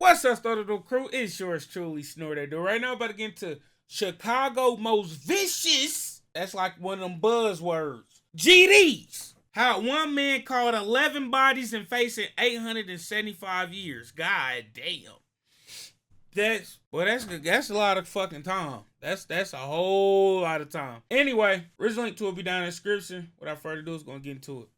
What's up, Starter Crew? It's yours truly, Snorter. Right now, about to get into Chicago most vicious. That's like one of them buzzwords. GDs. How one man caught 11 bodies and facing 875 years. God damn. That's a lot of fucking time. That's a whole lot of time. Anyway, original link to it will be down in the description. Without further ado, let's go and get into it.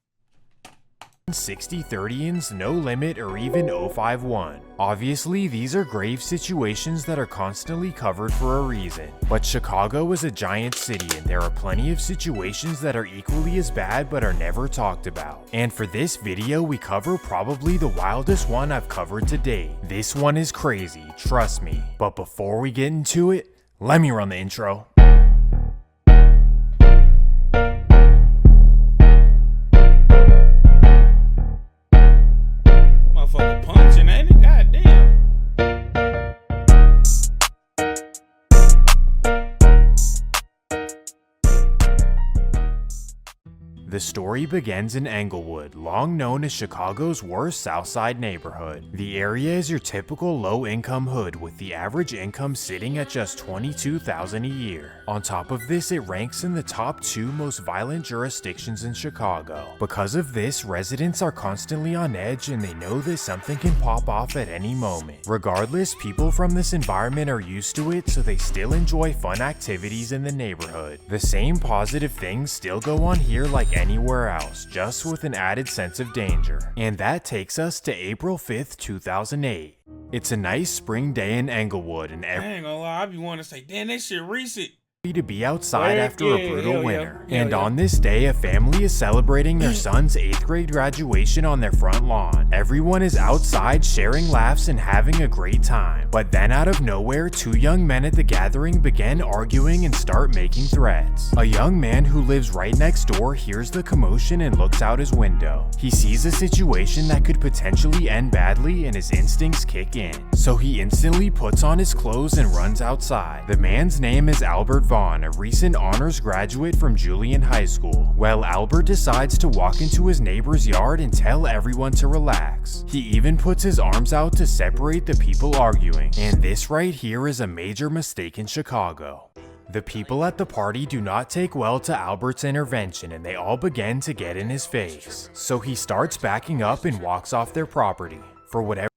60-30ins, no limit, or even 051. Obviously, these are grave situations that are constantly covered for a reason. But Chicago is a giant city and there are plenty of situations that are equally as bad but are never talked about. And for this video, we cover probably the wildest one I've covered to date. This one is crazy, trust me. But before we get into it, let me run the intro. Motherfucker punching, ain't it? God damn. The story begins in Englewood, long known as Chicago's worst South Side neighborhood. The area is your typical low-income hood with the average income sitting at just $22,000 a year. On top of this, it ranks in the top 2 most violent jurisdictions in Chicago. Because of this, residents are constantly on edge and they know that something can pop off at any moment. Regardless, people from this environment are used to it, so they still enjoy fun activities in the neighborhood. The same positive things still go on here like anywhere else, just with an added sense of danger. And that takes us to April 5th, 2008. It's a nice spring day in Englewood and I ain't gonna lie, I be wanting to say, damn, that shit recent. to be outside after a brutal winter. Yeah. On this day, a family is celebrating their son's 8th grade graduation on their front lawn. Everyone is outside sharing laughs and having a great time. But then out of nowhere, 2 young men at the gathering begin arguing and start making threats. A young man who lives right next door hears the commotion and looks out his window. He sees a situation that could potentially end badly and his instincts kick in. So he instantly puts on his clothes and runs outside. The man's name is Albert Vaughn, a recent honors graduate from Julian High School. Well, Albert decides to walk into his neighbor's yard and tell everyone to relax. He even puts his arms out to separate the people arguing. And this right here is a major mistake in Chicago. The people at the party do not take well to Albert's intervention and they all begin to get in his face. So he starts backing up and walks off their property. For whatever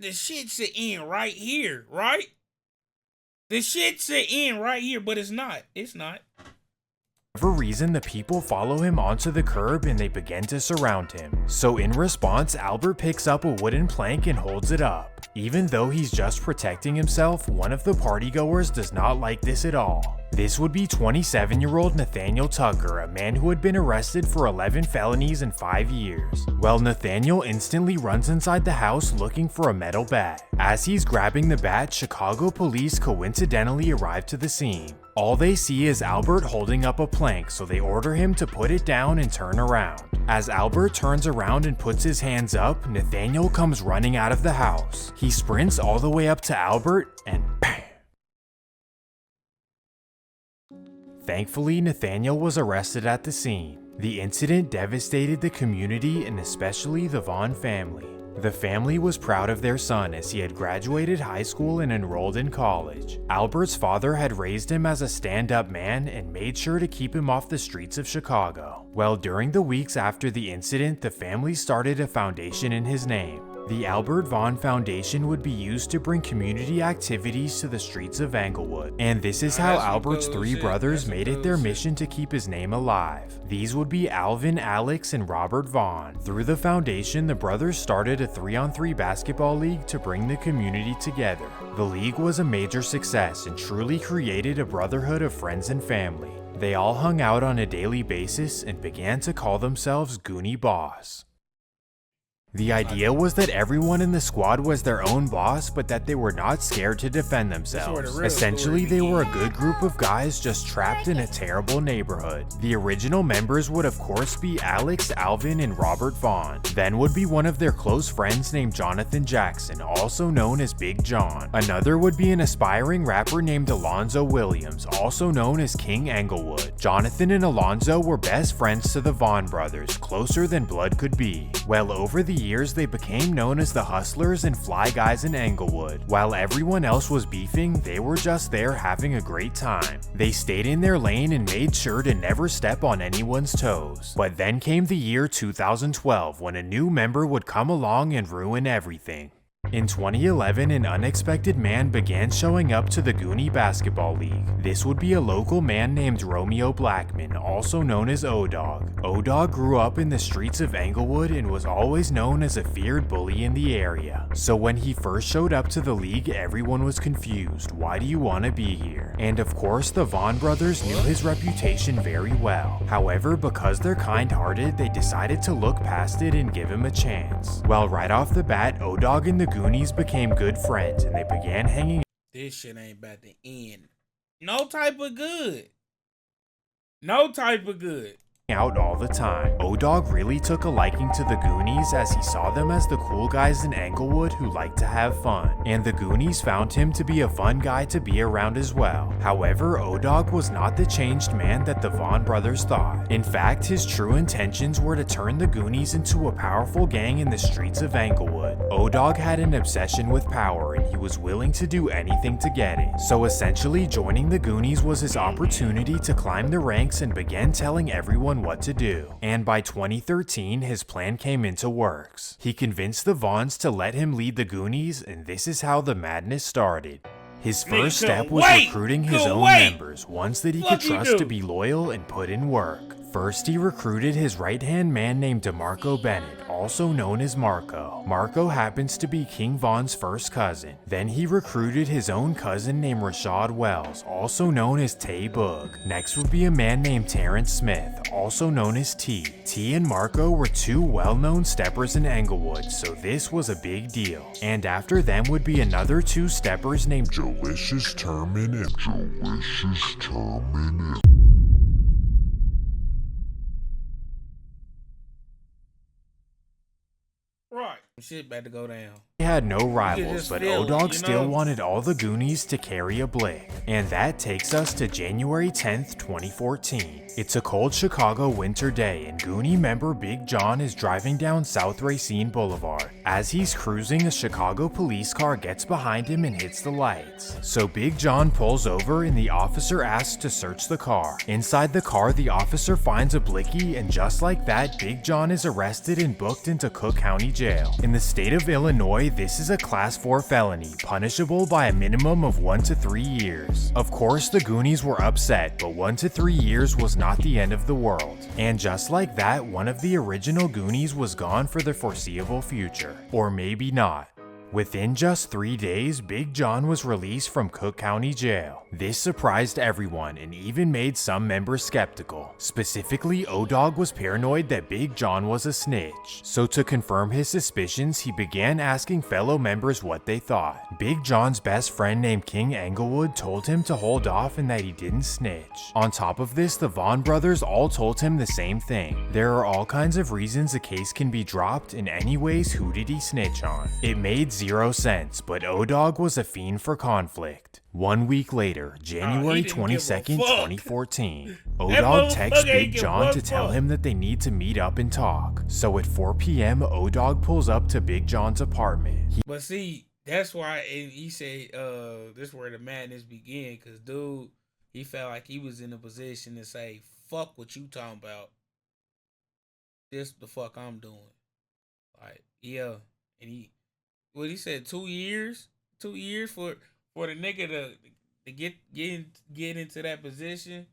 The shit's the end right here, right? The shit's the end right here, but it's not. It's not. reason, the people follow him onto the curb and they begin to surround him. So in response, Albert picks up a wooden plank and holds it up. Even though he's just protecting himself, one of the partygoers does not like this at all. This would be 27-year-old Nathaniel Tucker, a man who had been arrested for 11 felonies in 5 years. Well, Nathaniel instantly runs inside the house looking for a metal bat. As he's grabbing the bat, Chicago police coincidentally arrive to the scene. All they see is Albert holding up a plank, so they order him to put it down and turn around. As Albert turns around and puts his hands up, Nathaniel comes running out of the house. He sprints all the way up to Albert and bam! Thankfully, Nathaniel was arrested at the scene. The incident devastated the community and especially the Vaughn family. The family was proud of their son as he had graduated high school and enrolled in college. Albert's father had raised him as a stand-up man and made sure to keep him off the streets of Chicago. Well, during the weeks after the incident, the family started a foundation in his name. The Albert Vaughn Foundation would be used to bring community activities to the streets of Englewood. And this is how Albert's 3 brothers made it their mission to keep his name alive. These would be Alvin, Alex, and Robert Vaughn. Through the foundation, the brothers started a 3-on-3 basketball league to bring the community together. The league was a major success and truly created a brotherhood of friends and family. They all hung out on a daily basis and began to call themselves Goonie Boss. The idea was that everyone in the squad was their own boss, but that they were not scared to defend themselves. Essentially, they were a good group of guys just trapped in a terrible neighborhood. The original members would of course be Alex, Alvin, and Robert Vaughn. Then would be one of their close friends named Jonathan Jackson, also known as Big John. Another would be an aspiring rapper named Alonzo Williams, also known as King Englewood. Jonathan and Alonzo were best friends to the Vaughn brothers, closer than blood could be. Well, over the years, they became known as the Hustlers and Fly Guys in Englewood. While everyone else was beefing, they were just there having a great time. They stayed in their lane and made sure to never step on anyone's toes. But then came the year 2012 when a new member would come along and ruin everything. In 2011, an unexpected man began showing up to the Goonie Basketball League. This would be a local man named Romeo Blackman, also known as O-Dog. O-Dog grew up in the streets of Englewood and was always known as a feared bully in the area. So when he first showed up to the league, everyone was confused. Why do you want to be here? And of course, the Vaughn brothers knew his reputation very well. However, because they're kind-hearted, they decided to look past it and give him a chance. Well, right off the bat, O-Dog and the Goonies became good friends and they began hanging. This shit ain't about to end. No type of good. No type of good. Out all the time. O-Dog really took a liking to the Goonies as he saw them as the cool guys in Englewood who liked to have fun, and the Goonies found him to be a fun guy to be around as well. However, O-Dog was not the changed man that the Vaughn brothers thought. In fact, his true intentions were to turn the Goonies into a powerful gang in the streets of Englewood. O-Dog had an obsession with power and he was willing to do anything to get it. So essentially, joining the Goonies was his opportunity to climb the ranks and begin telling everyone what to do. And by 2013, his plan came into works. He convinced the Vaughns to let him lead the Goonies, and this is how the madness started. His first step was recruiting his own members, ones that he could trust to be loyal and put in work. First, he recruited his right-hand man named DeMarco Bennett, also known as Marco. Marco happens to be King Von's first cousin. Then he recruited his own cousin named Rashad Wells, also known as Tay Boog. Next would be a man named Terrence Smith, also known as T. T and Marco were two well-known steppers in Englewood, so this was a big deal. And after them would be another two steppers named Delicious Termin and Delicious Termin. Right. Shit about to go down. He had no rivals, but O-Dog still wanted all the Goonies to carry a blick. And that takes us to January 10th, 2014. It's a cold Chicago winter day and Goonie member Big John is driving down South Racine Boulevard. As he's cruising, a Chicago police car gets behind him and hits the lights. So Big John pulls over and the officer asks to search the car. Inside the car, the officer finds a blicky and just like that, Big John is arrested and booked into Cook County Jail. In the state of Illinois, this is a class 4 felony, punishable by a minimum of 1 to 3 years. Of course, the Goonies were upset, but 1 to 3 years was not the end of the world. And just like that, one of the original Goonies was gone for the foreseeable future. Or maybe not. Within just 3 days, Big John was released from Cook County Jail. This surprised everyone and even made some members skeptical. Specifically, O-Dog was paranoid that Big John was a snitch. So to confirm his suspicions, he began asking fellow members what they thought. Big John's best friend named King Englewood told him to hold off and that he didn't snitch. On top of this, the Vaughn brothers all told him the same thing. There are all kinds of reasons a case can be dropped, and anyways, who did he snitch on? It made 0 sense, but O-Dog was a fiend for conflict. 1 week later, January 22nd, 2014, O-Dog texts Big John to tell him that they need to meet up and talk. So at 4 p.m., O-Dog pulls up to Big John's apartment. But see, that's why he said this is where the madness began, because dude, he felt like he was in a position to say, fuck what you talking about. This the fuck I'm doing. Like, yeah. And he said 2 years? 2 years for the nigga to get into that position.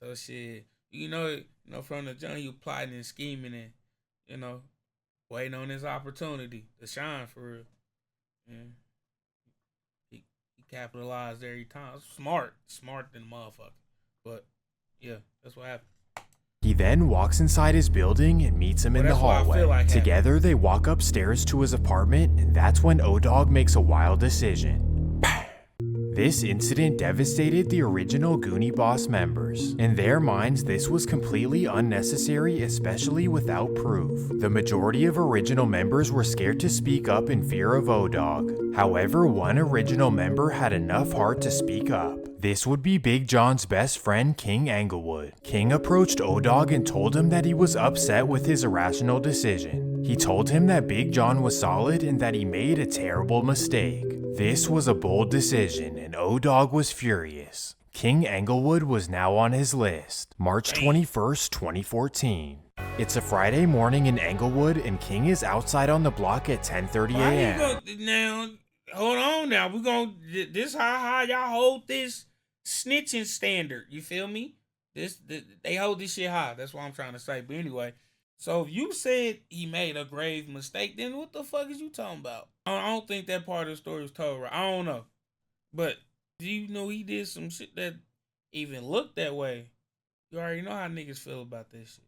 So shit, you know from the jump, you plotting and scheming and waiting on his opportunity to shine for real. Yeah. He capitalized every time. Smart than a motherfucker. But yeah, that's what happened. He then walks inside his building and meets him in the hallway. Together, they walk upstairs to his apartment, and that's when O-Dog makes a wild decision. This incident devastated the original Goonie Boss members. In their minds, this was completely unnecessary, especially without proof. The majority of original members were scared to speak up in fear of O-Dog. However, one original member had enough heart to speak up. This would be Big John's best friend, King Englewood. King approached O-Dog and told him that he was upset with his irrational decision. He told him that Big John was solid and that he made a terrible mistake. This was a bold decision, and O-Dog was furious. King Englewood was now on his list. March 21st, 2014. It's a Friday morning in Englewood, and King is outside on the block at 10:30 a.m. Now, hold on now. This how y'all hold this snitching standard. You feel me? They hold this shit high. That's what I'm trying to say. But anyway, so if you said he made a grave mistake, then what the fuck is you talking about? I don't think that part of the story was told right. I don't know. But do you know he did some shit that even looked that way? You already know how niggas feel about this shit.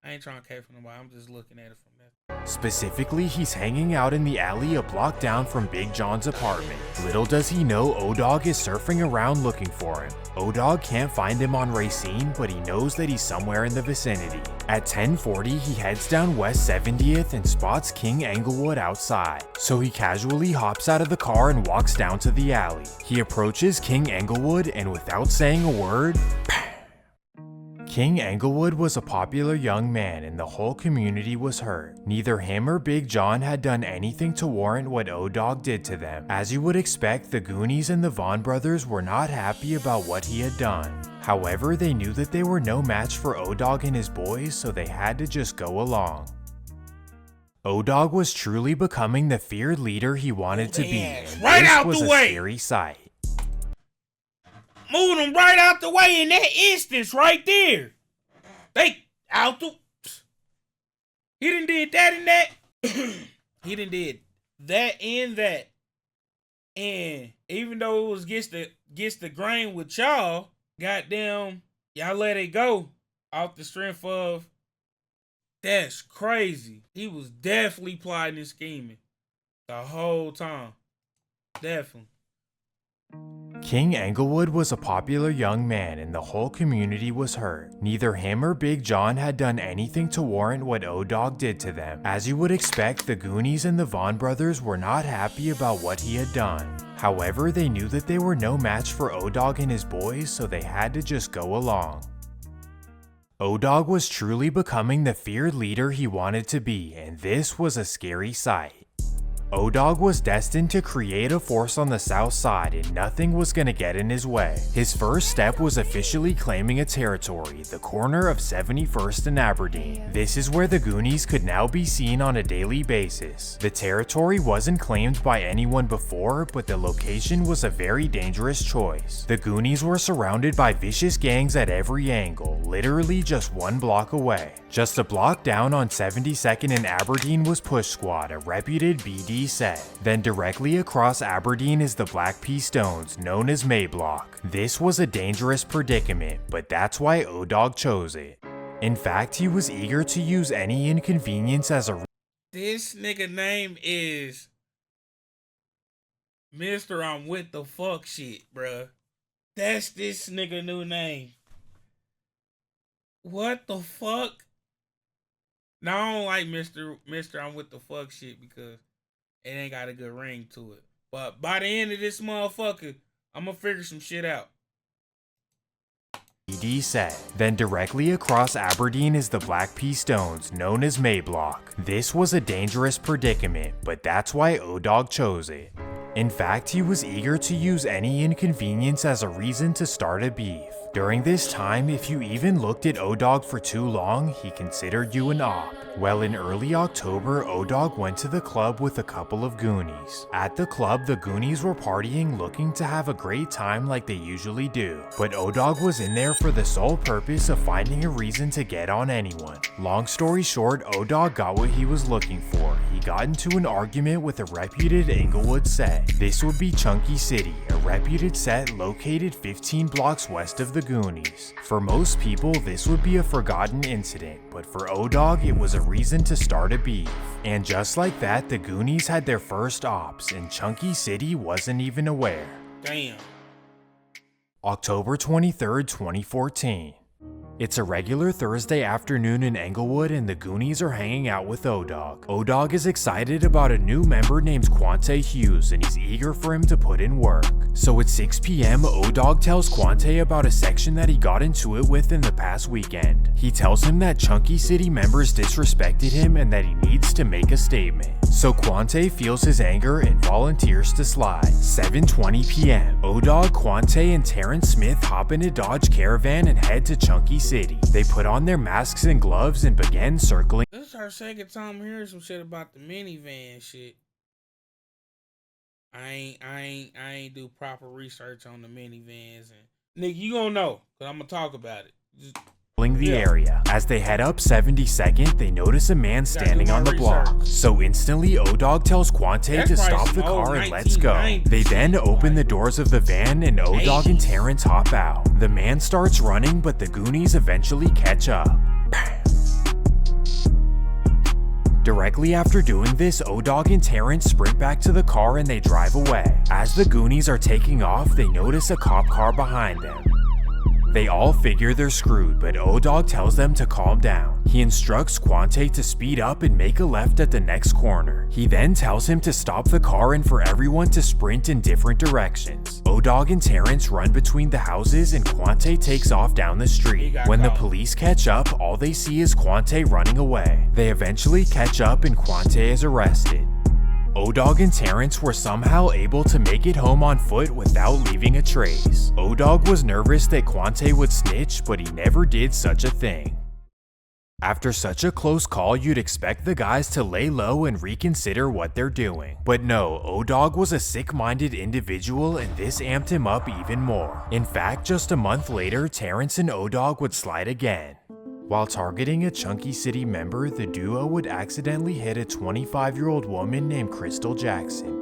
I ain't trying to care for nobody. I'm just looking at it from that. Specifically, he's hanging out in the alley a block down from Big John's apartment. Little does he know O-Dog is surfing around looking for him. O-Dog can't find him on Racine, but he knows that he's somewhere in the vicinity. At 10:40, he heads down West 70th and spots King Englewood outside. So he casually hops out of the car and walks down to the alley. He approaches King Englewood and without saying a word, King Englewood was a popular young man and the whole community was hurt. Neither him or Big John had done anything to warrant what O-Dog did to them. As you would expect, the Goonies and the Vaughn brothers were not happy about what he had done. However, they knew that they were no match for O-Dog and his boys, so they had to just go along. O-Dog was truly becoming the feared leader he wanted to be, and right this out was the a way. scary sight. Moved him right out the way in that instance right there. They out the... He done did that and that. He done did that and that. And even though it was against the grain with y'all, goddamn, y'all let it go off the strength of... That's crazy. He was definitely plotting and scheming the whole time. Definitely. King Englewood was a popular young man and the whole community was hurt. Neither him or Big John had done anything to warrant what O-Dog did to them. As you would expect, the Goonies and the Vaughn brothers were not happy about what he had done. However, they knew that they were no match for O-Dog and his boys, so they had to just go along. O-Dog was truly becoming the feared leader he wanted to be, and this was a scary sight. O-Dog was destined to create a force on the south side and nothing was gonna get in his way. His first step was officially claiming a territory, the corner of 71st and Aberdeen. This is where the Goonies could now be seen on a daily basis. The territory wasn't claimed by anyone before, but the location was a very dangerous choice. The Goonies were surrounded by vicious gangs at every angle, literally just one block away. Just a block down on 72nd and Aberdeen was Push Squad, a reputed BD set. Then directly across Aberdeen is the Black Pea Stones, known as Mayblock. This was a dangerous predicament, but that's why O-Dog chose it. In fact, he was eager to use any inconvenience as a... This nigga name is Mr. I'm with the fuck shit, bruh. That's this nigga new name. What the fuck? Now I don't like Mr. I'm with the fuck shit because it ain't got a good ring to it. But by the end of this motherfucker, I'm gonna figure some shit out. BD set. Then directly across Aberdeen is the Black Pea Stones, known as Mayblock. This was a dangerous predicament, but that's why O-Dog chose it. In fact, he was eager to use any inconvenience as a reason to start a beef. During this time, if you even looked at O-Dog for too long, he considered you an op. Well, in early October, O-Dog went to the club with a couple of Goonies. At the club, the Goonies were partying, looking to have a great time like they usually do. But O-Dog was in there for the sole purpose of finding a reason to get on anyone. Long story short, O-Dog got what he was looking for. He got into an argument with a reputed Englewood set. This would be Chunky City, a reputed set located 15 blocks west of the Goonies. For most people, this would be a forgotten incident, but for O-Dog, it was a reason to start a beef. And just like that, the Goonies had their first ops, and Chunky City wasn't even aware. Damn. October 23rd, 2014. It's a regular Thursday afternoon in Englewood and the Goonies are hanging out with O-Dog. O-Dog is excited about a new member named Quante Hughes and he's eager for him to put in work. So at 6 p.m, O-Dog tells Quante about a section that he got into it with in the past weekend. He tells him that Chunky City members disrespected him and that he needs to make a statement. So Quante feels his anger and volunteers to slide. 7:20 p.m, O-Dog, Quante, and Terrence Smith hop in a Dodge Caravan and head to Chunky City. They put on their masks and gloves and begin circling. This is our second time hearing some shit about the minivan shit. I ain't do proper research on the minivans, and nigga, you gonna know, cause I'm gonna talk about it. Just, the area. As they head up 72nd, they notice a man standing on the block. So instantly, O-Dog tells Quante to stop the car and let's go. They then open the doors of the van and O-Dog and Terrence hop out. The man starts running, but the Goonies eventually catch up. Directly after doing this, O-Dog and Terrence sprint back to the car and they drive away. As the Goonies are taking off, they notice a cop car behind them. They all figure they're screwed, but O-Dog tells them to calm down. He instructs Quante to speed up and make a left at the next corner. He then tells him to stop the car and for everyone to sprint in different directions. O-Dog and Terrence run between the houses and Quante takes off down the street. When the police catch up, all they see is Quante running away. They eventually catch up and Quante is arrested. O-Dog and Terrence were somehow able to make it home on foot without leaving a trace. O-Dog was nervous that Quante would snitch, but he never did such a thing. After such a close call, you'd expect the guys to lay low and reconsider what they're doing. But no, O-Dog was a sick-minded individual and this amped him up even more. In fact, just a month later, Terrence and O-Dog would slide again. While targeting a Chunky City member, the duo would accidentally hit a 25-year-old woman named Crystal Jackson.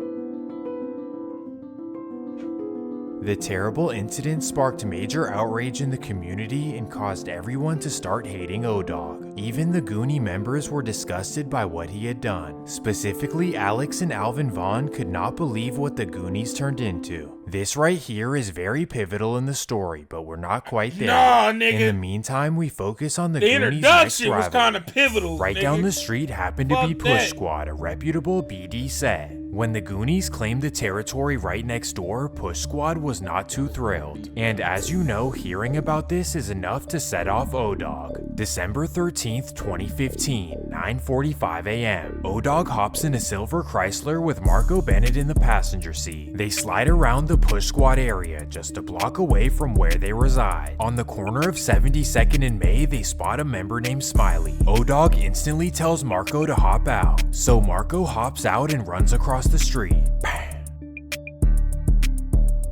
The terrible incident sparked major outrage in the community and caused everyone to start hating O-Dog. Even the Goonie members were disgusted by what he had done. Specifically, Alex and Alvin Vaughn could not believe what the Goonies turned into. This right here is very pivotal in the story, but we're not quite there. Nah, nigga. In the meantime, we focus on the The Goonies' next introduction was rivalry. kind of pivotal. Right nigga. down the street happened to be Fuck Push that. Squad, a reputable BD set. When the Goonies claimed the territory right next door, Push Squad was not too thrilled. And as you know, hearing about this is enough to set off O-Dog. December 13th, 2015, 9:45 a.m. O-Dog hops in a silver Chrysler with Marco Bennett in the passenger seat. They slide around the Push Squad area, just a block away from where they reside. On the corner of 72nd and May, they spot a member named Smiley. O-Dog instantly tells Marco to hop out. So Marco hops out and runs across the street.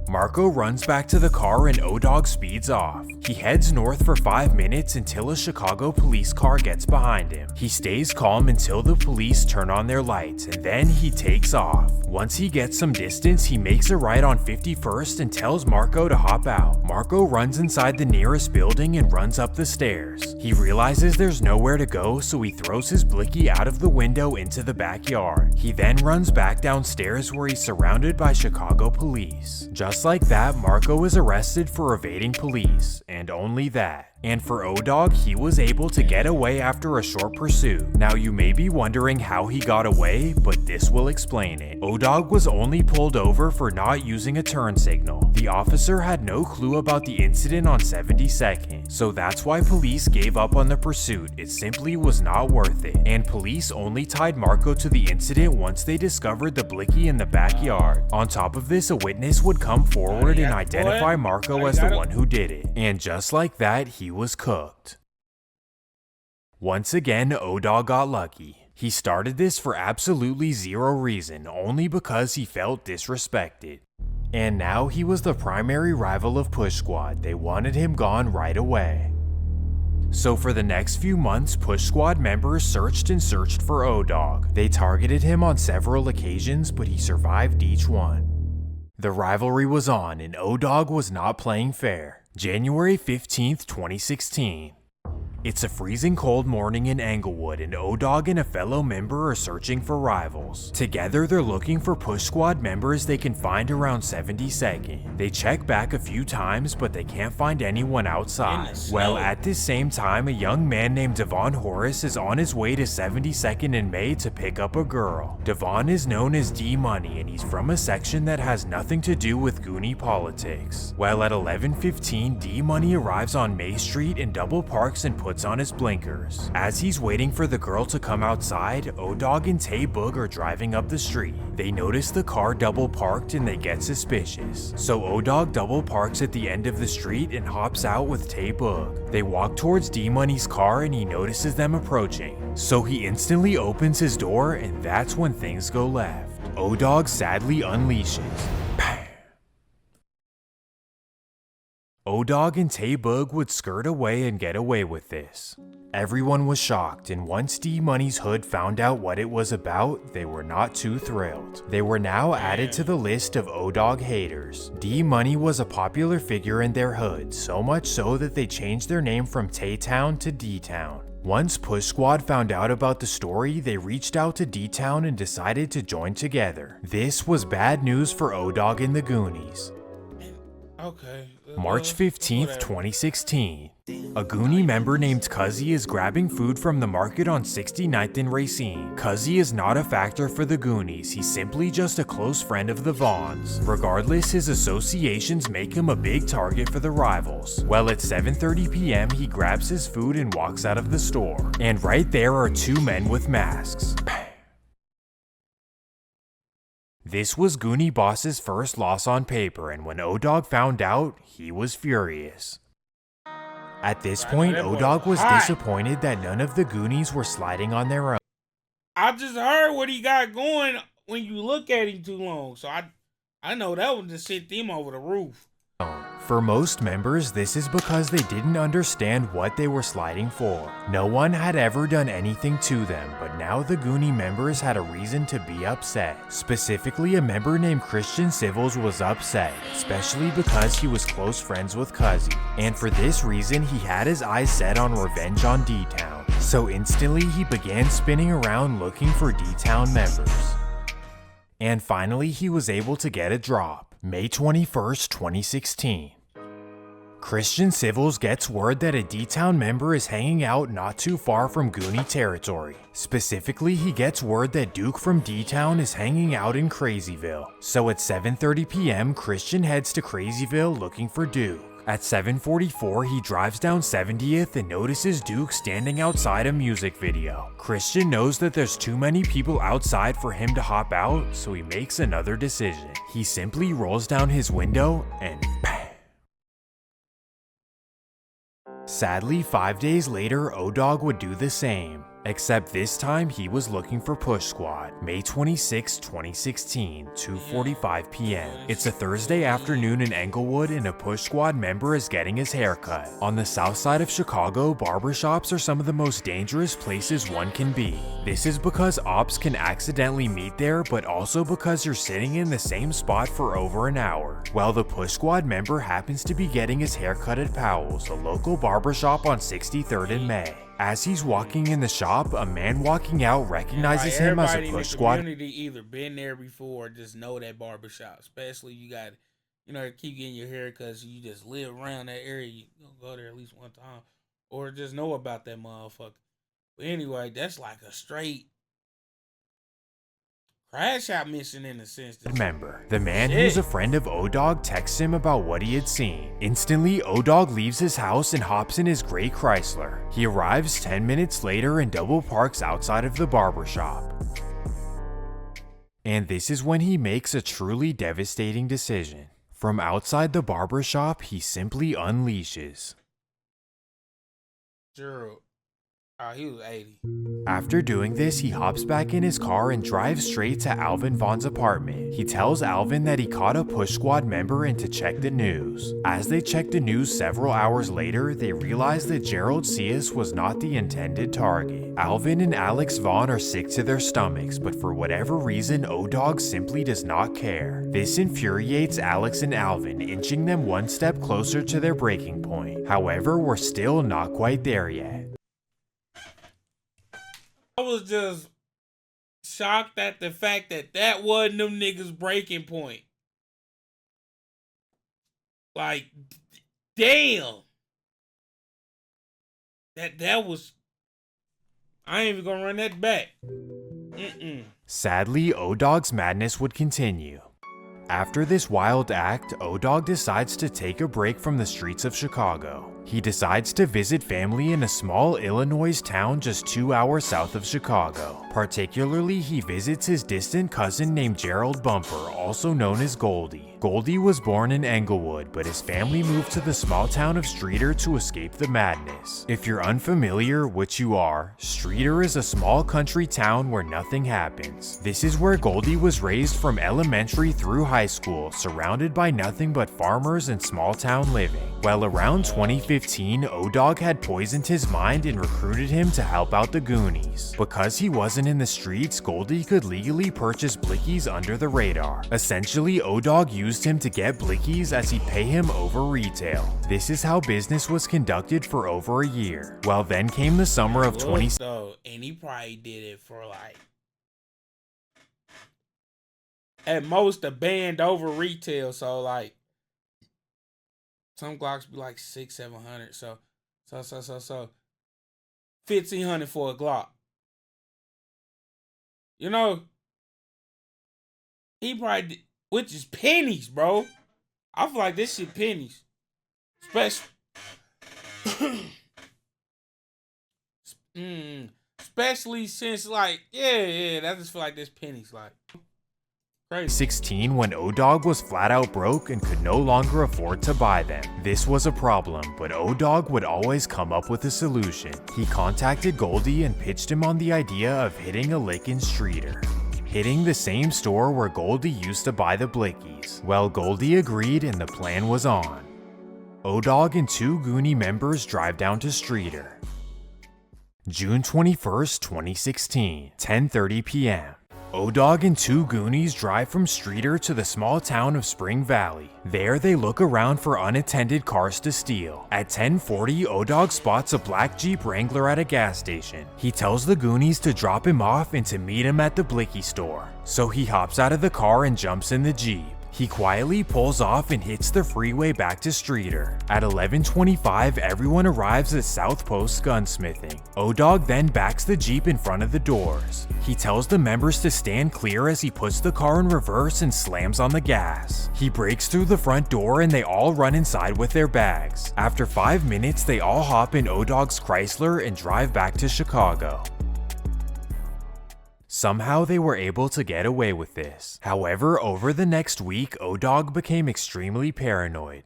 Marco runs back to the car and O-Dog speeds off. He heads north for 5 minutes until a Chicago police car gets behind him. He stays calm until the police turn on their lights and then he takes off. Once he gets some distance, he makes a right on 51st and tells Marco to hop out. Marco runs inside the nearest building and runs up the stairs. He realizes there's nowhere to go, so he throws his blicky out of the window into the backyard. He then runs back downstairs where he's surrounded by Chicago police. Just like that, Marco is arrested for evading police, and only that. And for O-Dog, he was able to get away after a short pursuit. Now you may be wondering how he got away, but this will explain it. O-Dog was only pulled over for not using a turn signal. The officer had no clue about the incident on 72nd, so that's why police gave up on the pursuit. It simply was not worth it. And police only tied Marco to the incident once they discovered the blicky in the backyard. On top of this, a witness would come forward and identify Marco as the one who did it. And just like that, he was cooked. Once again, O-Dog got lucky. He started this for absolutely zero reason, only because he felt disrespected. And now he was the primary rival of Push Squad. They wanted him gone right away. So for the next few months, Push Squad members searched and searched for O-Dog. They targeted him on several occasions, but he survived each one. The rivalry was on, and O-Dog was not playing fair. January 15th, 2016. It's a freezing cold morning in Englewood, and O-Dog and a fellow member are searching for rivals. Together, they're looking for push squad members they can find around 72nd. They check back a few times, but they can't find anyone outside. Well, at this same time, a young man named Devon Horace is on his way to 72nd in May to pick up a girl. Devon is known as D-Money, and he's from a section that has nothing to do with Goonie politics. Well, at 11:15, D-Money arrives on May Street and double parks and puts on his blinkers. As he's waiting for the girl to come outside, O-Dog and Tay Boog are driving up the street. They notice the car double parked and they get suspicious. So O-Dog double parks at the end of the street and hops out with Tay Boog. They walk towards D-Money's car and he notices them approaching. So he instantly opens his door, and that's when things go left. O-Dog sadly unleashes. O-Dog and Tay Boog would skirt away and get away with this. Everyone was shocked, and once D-Money's hood found out what it was about, they were not too thrilled. They were now added to the list of O-Dog haters. D-Money was a popular figure in their hood, so much so that they changed their name from Tay-Town to D-Town. Once Push Squad found out about the story, they reached out to D-Town and decided to join together. This was bad news for O-Dog and the Goonies. Okay. March 15th, 2016. A Goonie member named Cuzzy is grabbing food from the market on 69th and Racine. Cuzzy is not a factor for the Goonies, he's simply just a close friend of the Vaughns. Regardless, his associations make him a big target for the rivals. Well, at 7:30 p.m. he grabs his food and walks out of the store. And right there are two men with masks. This was Goonie Boss's first loss on paper, and when O-Dog found out, he was furious. At this point, O-Dog was disappointed that none of the Goonies were sliding on their own. I just heard what he got going when you look at him too long, so I know that would just sent them over the roof. For most members, this is because they didn't understand what they were sliding for. No one had ever done anything to them, but now the Goonie members had a reason to be upset. Specifically, a member named Christian Civils was upset, especially because he was close friends with Cuzzy. And for this reason, he had his eyes set on revenge on D-Town. So instantly, he began spinning around looking for D-Town members. And finally, he was able to get a drop. May 21st, 2016. Christian Civils gets word that a D-Town member is hanging out not too far from Goonie territory. Specifically, he gets word that Duke from D-Town is hanging out in Crazyville. So at 7:30 p.m., Christian heads to Crazyville looking for Duke. At 7:44, he drives down 70th and notices Duke standing outside a music video. Christian knows that there's too many people outside for him to hop out, so he makes another decision. He simply rolls down his window and bang. Sadly, 5 days later, O-Dog would do the same. Except this time, he was looking for Push Squad. May 26, 2016, 2:45 p.m. It's a Thursday afternoon in Englewood, and a Push Squad member is getting his hair cut. On the south side of Chicago, barbershops are some of the most dangerous places one can be. This is because ops can accidentally meet there, but also because you're sitting in the same spot for over an hour. While the Push Squad member happens to be getting his hair cut at Powell's, a local barbershop on 63rd and May. As he's walking in the shop, a man walking out recognizes him as a Push Squad. Everybody in the community either been there before or just know that barbershop. Especially you got, keep getting your hair because you just live around that area. You go there at least one time. Or just know about that motherfucker. But anyway, that's like a straight crash out mission in a sense. Member. The man who's a friend of O-Dog texts him about what he had seen. Instantly, O-Dog leaves his house and hops in his gray Chrysler. He arrives 10 minutes later and double parks outside of the barbershop. And this is when he makes a truly devastating decision. From outside the barbershop, he simply unleashes. Sure. Oh, he was 80. After doing this, he hops back in his car and drives straight to Alvin Vaughn's apartment. He tells Alvin that he caught a Push Squad member and to check the news. As they check the news several hours later, they realize that Gerald Cius was not the intended target. Alvin and Alex Vaughn are sick to their stomachs, but for whatever reason, O-Dog simply does not care. This infuriates Alex and Alvin, inching them one step closer to their breaking point. However, we're still not quite there yet. was just shocked at the fact that that wasn't them niggas' breaking point. Like, damn. That was. I ain't even gonna run that back. Sadly, O-Dog's madness would continue. After this wild act, O-Dog decides to take a break from the streets of Chicago. He decides to visit family in a small Illinois town just 2 hours south of Chicago. Particularly, he visits his distant cousin named Gerald Bumper, also known as Goldie. Goldie was born in Englewood, but his family moved to the small town of Streator to escape the madness. If you're unfamiliar, which you are, Streator is a small country town where nothing happens. This is where Goldie was raised from elementary through high school, surrounded by nothing but farmers and small town living. Well, around 2015, O-Dog had poisoned his mind and recruited him to help out the Goonies. Because he wasn't in the streets, Goldie could legally purchase blickies under the radar. Essentially, O-Dog used him to get blickies as he'd pay him over retail. This is how business was conducted for over a year. Well, then came the summer of 2016. And he probably did it for like, at most, a band over retail. So like, some Glocks be like 600-700. So 1,500 for a Glock. You know, he probably did, which is pennies, bro. I feel like this shit pennies. Especially since, like, yeah, I just feel like this pennies, like. Crazy. 2016, when O-Dog was flat out broke and could no longer afford to buy them. This was a problem, but O-Dog would always come up with a solution. He contacted Goldie and pitched him on the idea of hitting a lick in Streator, hitting the same store where Goldie used to buy the blickies. Well, Goldie agreed and the plan was on. O-Dog and 2 Goonie members drive down to Streator. June 21st, 2016, 10:30 p.m. O-Dog and 2 Goonies drive from Streator to the small town of Spring Valley. There, they look around for unattended cars to steal. At 10:40, O-Dog spots a black Jeep Wrangler at a gas station. He tells the Goonies to drop him off and to meet him at the blicky store. So he hops out of the car and jumps in the Jeep. He quietly pulls off and hits the freeway back to Streator. At 11:25, everyone arrives at South Post Gunsmithing. O-Dog then backs the Jeep in front of the doors. He tells the members to stand clear as he puts the car in reverse and slams on the gas. He breaks through the front door and they all run inside with their bags. After 5 minutes, they all hop in O-Dog's Chrysler and drive back to Chicago. Somehow they were able to get away with this. However, over the next week, O-Dog became extremely paranoid.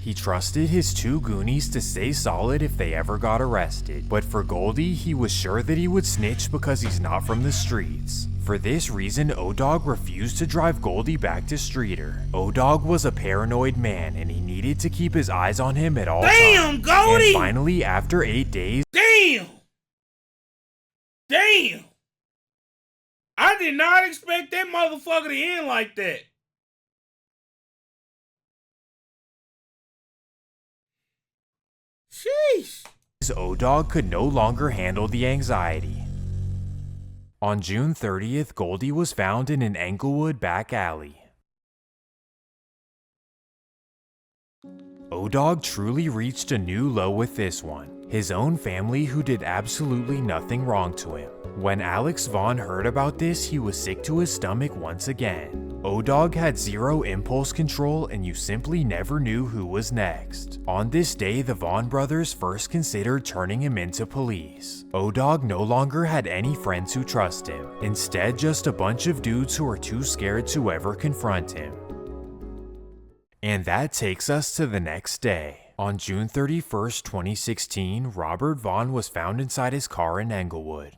He trusted his 2 Goonies to stay solid if they ever got arrested. But for Goldie, he was sure that he would snitch because he's not from the streets. For this reason, O-Dog refused to drive Goldie back to Streator. O-Dog was a paranoid man and he needed to keep his eyes on him at all times. Damn, Goldie! And finally, after 8 days... Damn! I did not expect that motherfucker to end like that. Sheesh. O-Dog could no longer handle the anxiety. On June 30th, Goldie was found in an Englewood back alley. O-Dog truly reached a new low with this one. His own family who did absolutely nothing wrong to him. When Alex Vaughn heard about this, he was sick to his stomach once again. O-Dog had zero impulse control and you simply never knew who was next. On this day, the Vaughn brothers first considered turning him into police. O-Dog no longer had any friends who trust him. Instead, just a bunch of dudes who were too scared to ever confront him. And that takes us to the next day. On June 31st, 2016, Robert Vaughn was found inside his car in Englewood.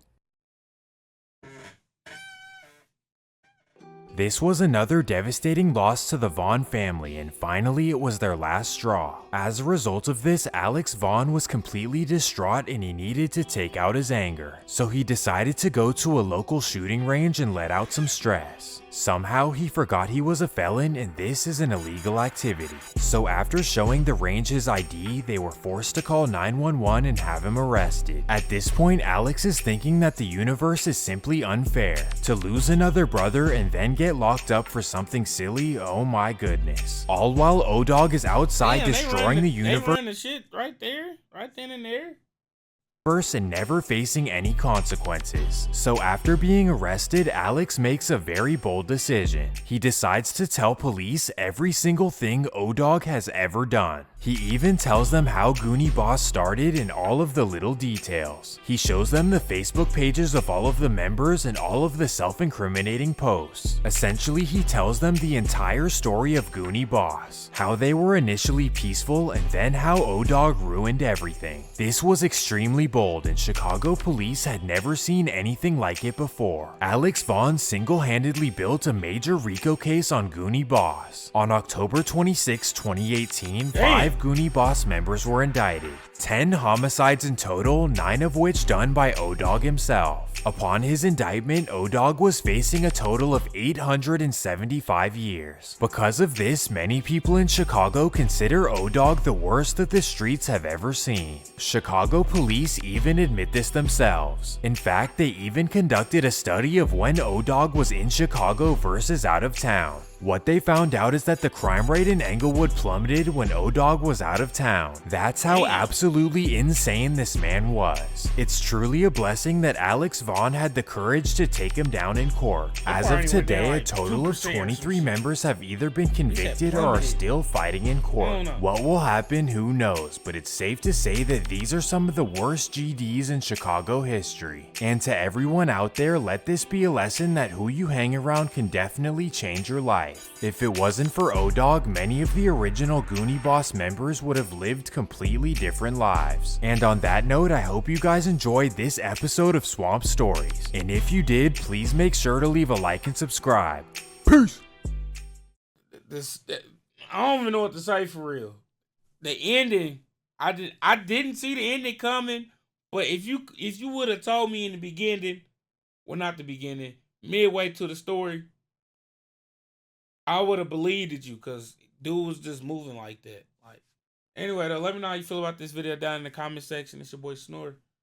This was another devastating loss to the Vaughn family, and finally it was their last straw. As a result of this, Alex Vaughn was completely distraught and he needed to take out his anger. So he decided to go to a local shooting range and let out some stress. Somehow he forgot he was a felon and this is an illegal activity. So after showing the range his ID, they were forced to call 911 and have him arrested. At this point, Alex is thinking that the universe is simply unfair. To lose another brother and then get locked up for something silly, oh my goodness. All while O-Dog is outside destroying the universe. They run the shit right there, right then and there. And never facing any consequences. So after being arrested, Alex makes a very bold decision. He decides to tell police every single thing O-Dog has ever done. He even tells them how Goonie Boss started and all of the little details. He shows them the Facebook pages of all of the members and all of the self-incriminating posts. Essentially, he tells them the entire story of Goonie Boss, how they were initially peaceful and then how O-Dog ruined everything. This was extremely bold and Chicago police had never seen anything like it before. Alex Vaughn single-handedly built a major RICO case on Goonie Boss. On October 26, 2018, 5 Goonie Boss members were indicted. 10 homicides in total, 9 of which done by O-Dog himself. Upon his indictment, O-Dog was facing a total of 875 years. Because of this, many people in Chicago consider O-Dog the worst that the streets have ever seen. Chicago police even admit this themselves. In fact, they even conducted a study of when O-Dog was in Chicago versus out of town. What they found out is that the crime rate in Englewood plummeted when O-Dog was out of town. That's how absolutely insane this man was. It's truly a blessing that Alex Vaughn had the courage to take him down in court. As of today, a total of 23 members have either been convicted or are still fighting in court. What will happen, who knows, but it's safe to say that these are some of the worst GDs in Chicago history. And to everyone out there, let this be a lesson that who you hang around can definitely change your life. If it wasn't for O-Dog, many of the original Goonie Boss members would have lived completely different lives. And on that note, I hope you guys enjoyed this episode of Swamp Stories. And if you did, please make sure to leave a like and subscribe. Peace! I don't even know what to say for real. The ending, I didn't see the ending coming, but if you would have told me in the beginning, well, not the beginning, midway to the story, I would have believed you, because dude was just moving like that. Like, anyway, though, let me know how you feel about this video down in the comment section. It's your boy Snore.